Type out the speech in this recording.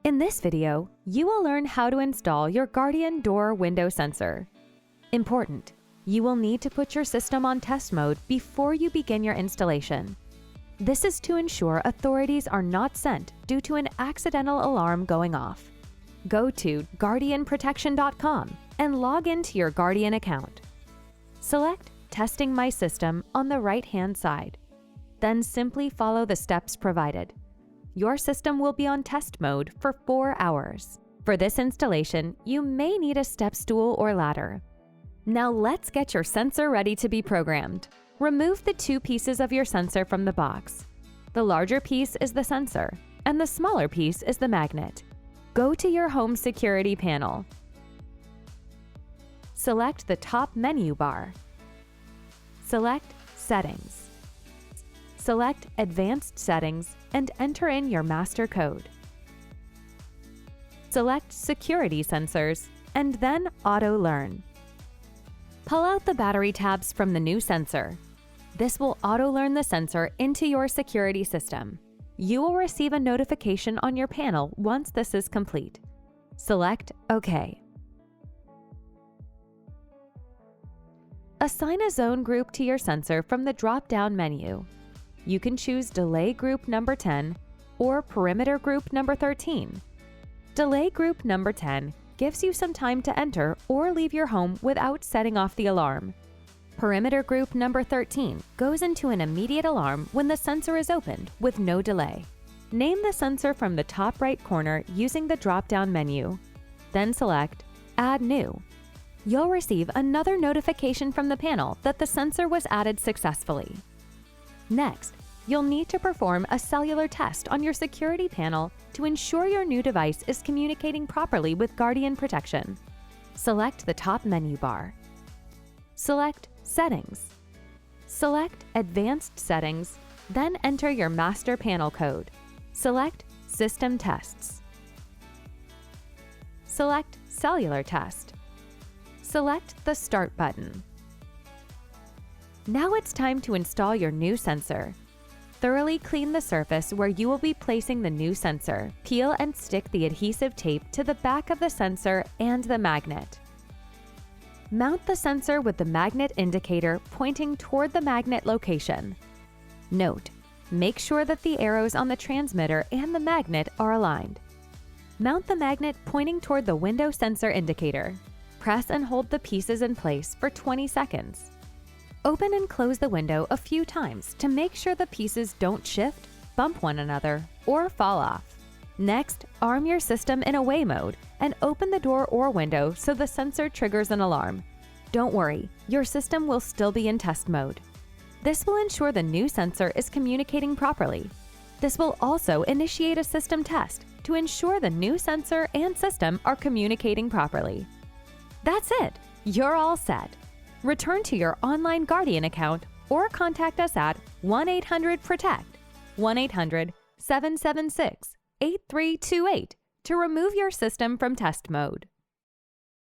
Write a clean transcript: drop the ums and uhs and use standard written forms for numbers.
In this video, you will learn how to install your Guardian door window sensor. Important: you will need to put your system on test mode before you begin your installation. This is to ensure authorities are not sent due to an accidental alarm going off. Go to guardianprotection.com and log into your Guardian account. Select Testing My System on the right-hand side. Then simply follow the steps provided. Your system will be on test mode for 4 hours. For this installation, you may need a step stool or ladder. Now let's get your sensor ready to be programmed. Remove the 2 pieces of your sensor from the box. The larger piece is the sensor, and the smaller piece is the magnet. Go to your home security panel. Select the top menu bar. Select Settings. Select Advanced Settings and enter in your master code. Select Security Sensors and then Auto Learn. Pull out the battery tabs from the new sensor. This will auto-learn the sensor into your security system. You will receive a notification on your panel once this is complete. Select OK. Assign a zone group to your sensor from the drop-down menu. You can choose Delay Group number 10 or Perimeter Group number 13. Delay Group number 10 gives you some time to enter or leave your home without setting off the alarm. Perimeter Group number 13 goes into an immediate alarm when the sensor is opened with no delay. Name the sensor from the top right corner using the drop-down menu. Then select Add New. You'll receive another notification from the panel that the sensor was added successfully. Next, you'll need to perform a cellular test on your security panel to ensure your new device is communicating properly with Guardian Protection. Select the top menu bar. Select Settings. Select Advanced Settings, then enter your master panel code. Select System Tests. Select Cellular Test. Select the Start button. Now it's time to install your new sensor. Thoroughly clean the surface where you will be placing the new sensor. Peel and stick the adhesive tape to the back of the sensor and the magnet. Mount the sensor with the magnet indicator pointing toward the magnet location. Note: make sure that the arrows on the transmitter and the magnet are aligned. Mount the magnet pointing toward the window sensor indicator. Press and hold the pieces in place for 20 seconds. Open and close the window a few times to make sure the pieces don't shift, bump one another, or fall off. Next, arm your system in away mode and open the door or window so the sensor triggers an alarm. Don't worry, your system will still be in test mode. This will ensure the new sensor is communicating properly. This will also initiate a system test to ensure the new sensor and system are communicating properly. That's it! You're all set! Return to your online Guardian account or contact us at 1-800-PROTECT, 1-800-776-8328 to remove your system from test mode.